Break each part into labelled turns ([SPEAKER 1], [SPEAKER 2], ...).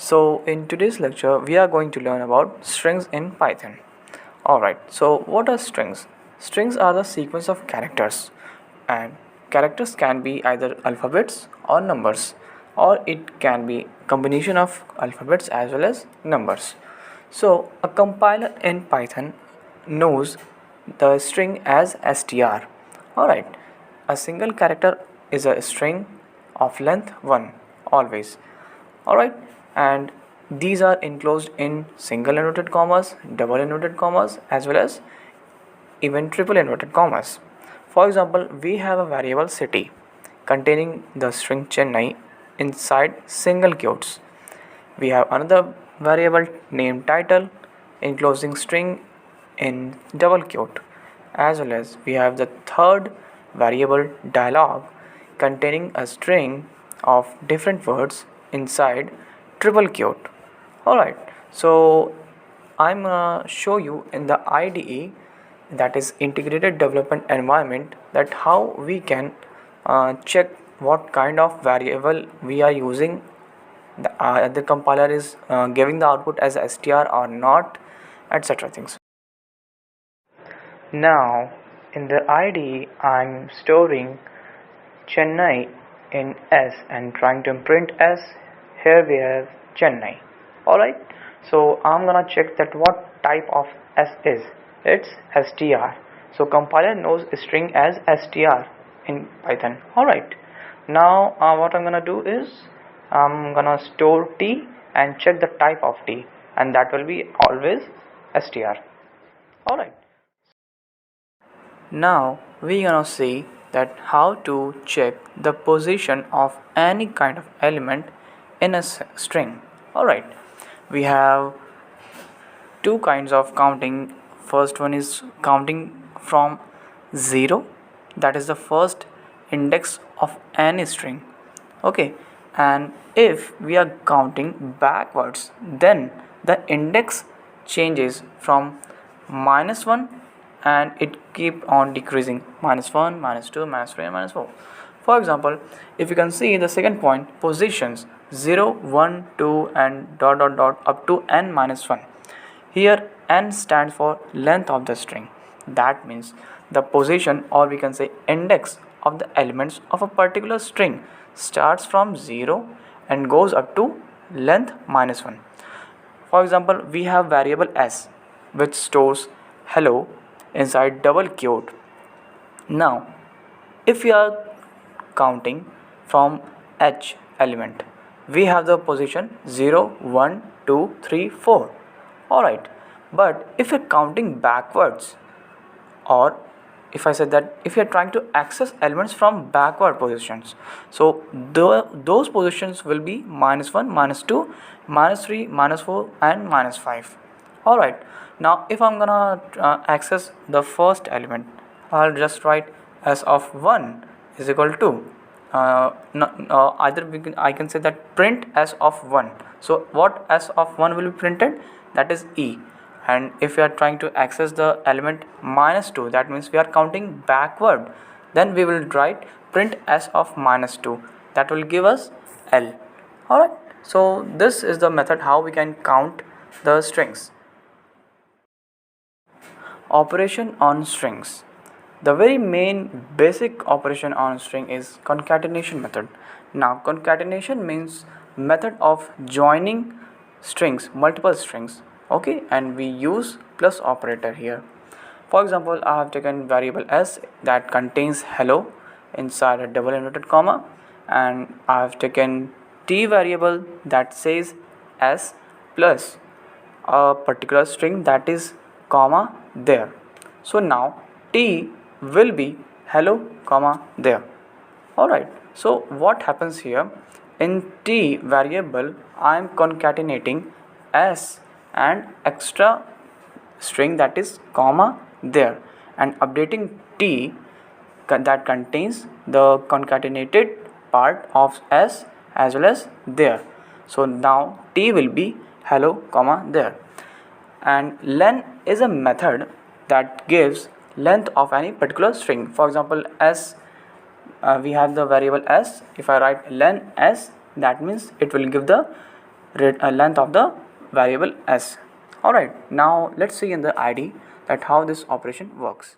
[SPEAKER 1] So in today's lecture we are going to learn about strings in Python. Alright, so what are strings? Strings are the sequence of characters, and characters can be either alphabets or numbers, or it can be combination of alphabets as well as numbers. So a compiler in Python knows the string as str. Alright, a single character is a string of length 1 always. Alright, and these are enclosed in single inverted commas, double inverted commas, as well as even triple inverted commas. For example, we have a variable city containing the string Chennai inside single quotes. We have another variable named title enclosing string in double quote, as well as we have the third variable dialog containing a string of different words inside triple quote. Alright, so I'm gonna show you in the IDE, that is integrated development environment, that how we can check what kind of variable we are using. The compiler is giving the output as str or not, etc. things. Now in the IDE I'm storing Chennai in S and trying to print S. Here we have Chennai. Alright, so I'm gonna check that what type of S is. It's str. So compiler knows string as str in Python. Alright, now what I'm gonna do is I'm gonna store T and check the type of T, and that will be always str. Alright, now we gonna see that how to check the position of any kind of element in a string. Alright, we have two kinds of counting. First one is counting from 0, that is the first index of any string. Okay, and if we are counting backwards, then the index changes from -1 and it keep on decreasing, -1, -2, -3 and -4. For example, if you can see the second point, positions 0, 1, 2 and dot dot dot up to n-1. Here n stands for length of the string. That means the position, or we can say index, of the elements of a particular string starts from 0 and goes up to length -1. For example, we have variable s which stores hello inside double quote. Now if we are counting from h element, we have the position 0, 1, 2, 3, 4. Alright, but if you're counting backwards, or if I said that if you're trying to access elements from backward positions, so those positions will be -1, -2, -3, -4 and -5. Alright, now if I'm gonna access the first element, I'll just write s of 1 is equal to I can say that print s of 1. So what s of 1 will be printed, that is e. And if we are trying to access the element -2, that means we are counting backward, then we will write print s of -2, that will give us l. Alright, so this is the method how we can count the strings. Operation on strings. The very main basic operation on string is concatenation method. Now concatenation means method of joining strings, multiple strings. Okay, and we use plus operator here. For example, I have taken variable s that contains hello inside a double inverted comma, and I have taken t variable that says s plus a particular string that is comma there. So now t will be hello comma there. Alright, so what happens here, in t variable I am concatenating s and extra string that is comma there, and updating t that contains the concatenated part of s as well as there. So now t will be hello comma there. And len is a method that gives length of any particular string. For example, s, we have the variable s. If I write len s, that means it will give the length of the variable s. Alright, now let's see in the ID that how this operation works.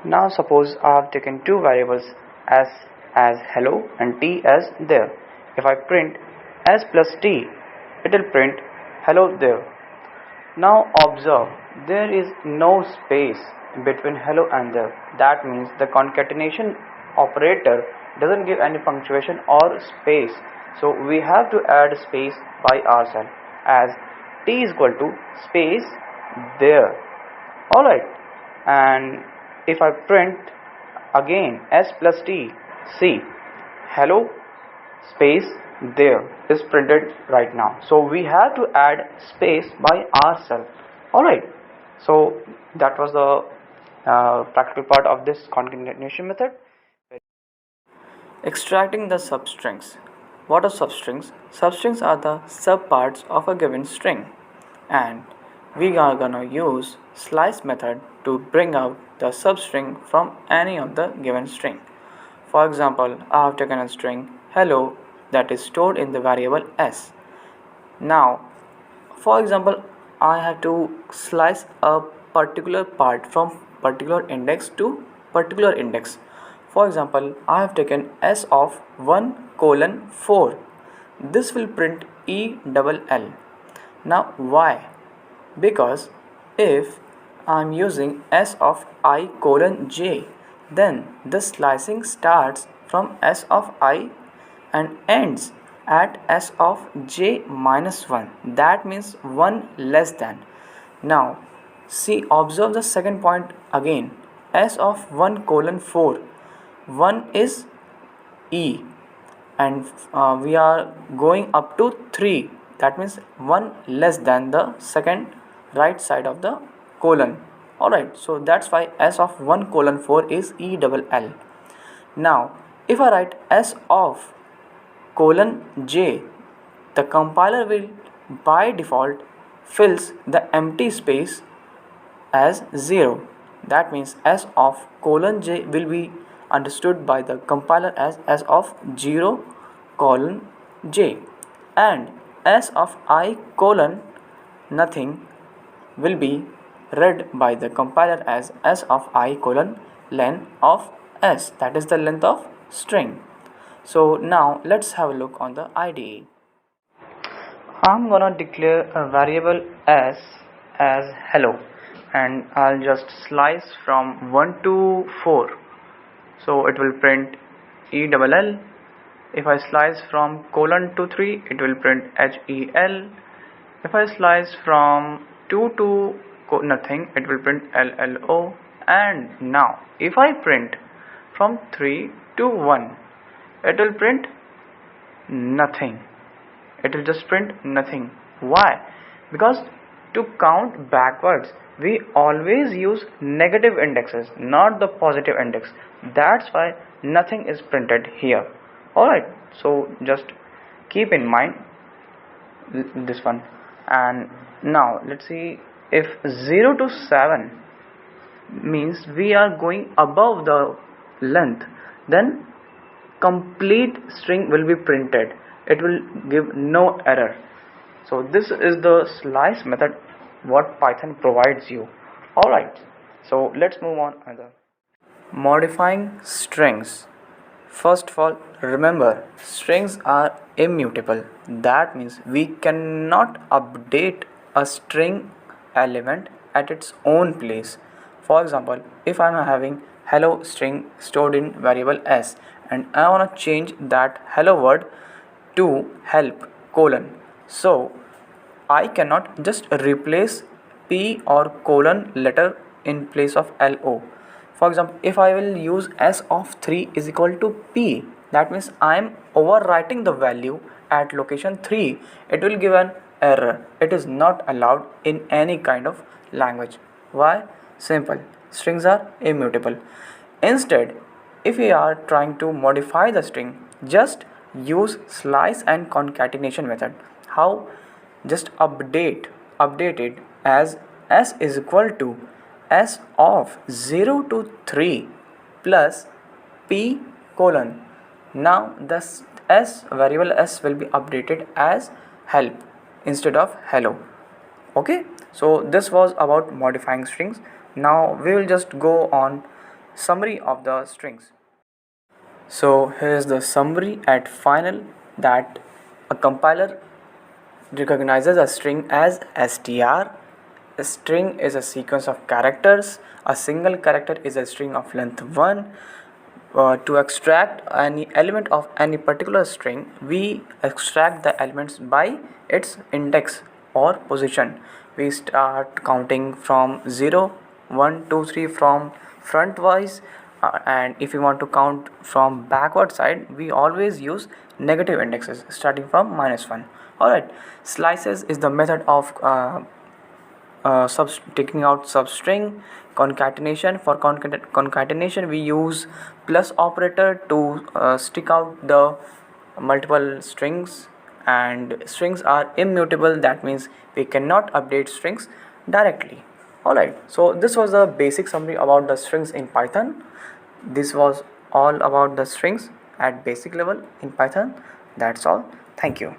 [SPEAKER 1] Now suppose I have taken two variables s as hello and t as there. If I print s plus t, it will print hello there. Now observe, there is no space between hello and there. That means the concatenation operator doesn't give any punctuation or space. So we have to add space by ourselves, as t is equal to space there. Alright, and if I print again s plus t, see, hello space there is printed right now. So we have to add space by ourselves. Alright, so that was the practical part of this concatenation method. Extracting the substrings. What are substrings? Substrings are the subparts of a given string, and we are gonna use slice method to bring out the substring from any of the given string. For example, I have taken a string hello that is stored in the variable s. Now, for example, I have to slice a particular part from particular index to particular index. For example, I have taken s of 1:4. This will print ELL. Now why? Because if I am using s of I:j, then the slicing starts from s of I and ends at s of j minus 1. That means 1 less than. Now see, observe the second point again. S of 1:4, 1 is E, and we are going up to 3. That means 1 less than the second right side of the colon. Alright, so that's why s of 1:4 is ELL. Now if I write s of :j, the compiler will by default fills the empty space as 0. That means s of :j will be understood by the compiler as s of 0:j, and s of I: nothing will be read by the compiler as s of I: len of s, that is the length of string. So now let's have a look on the IDE. I'm gonna declare a variable s as hello, and I'll just slice from 1 to 4. So it will print ELL. If I slice from colon to 3, it will print HEL. If I slice from 2 to nothing, it will print LLO. And now if I print from 3 to 1, it will print nothing. It will just print nothing. Why? Because to count backwards, we always use negative indexes, not the positive index. That's why nothing is printed here. Alright, so just keep in mind this one. And now let's see, if 0 to 7 means we are going above the length, then complete string will be printed. It will give no error. So this is the slice method what Python provides you. Alright, so let's move on another. Modifying strings. First of all, remember, strings are immutable. That means we cannot update a string element at its own place. For example, if I am having hello string stored in variable s, and I want to change that hello word to help : so I cannot just replace p or colon letter in place of lo. For example, if I will use s of 3 is equal to p, that means I am overwriting the value at location 3. It will give an error. It is not allowed in any kind of language. Why? Simple. Strings are immutable. Instead, if we are trying to modify the string, just use slice and concatenation method. How? Just update it as s is equal to s of 0 to 3 plus p colon. Now the s variable s will be updated as help instead of hello. Okay, so this was about modifying strings. Now we will just go on summary of the strings. So here's the summary at final, that a compiler recognizes a string as str. A string is a sequence of characters. A single character is a string of length 1. To extract any element of any particular string, we extract the elements by its index or position. We start counting from 0, 1, 2, 3 from front wise, and if you want to count from backward side, we always use negative indexes starting from -1. Alright, slices is the method of taking out substring. Concatenation, for concatenation we use plus operator to stick out the multiple strings, and strings are immutable, that means we cannot update strings directly. Alright, so this was a basic summary about the strings in Python. This was all about the strings at basic level in Python. That's all. Thank you.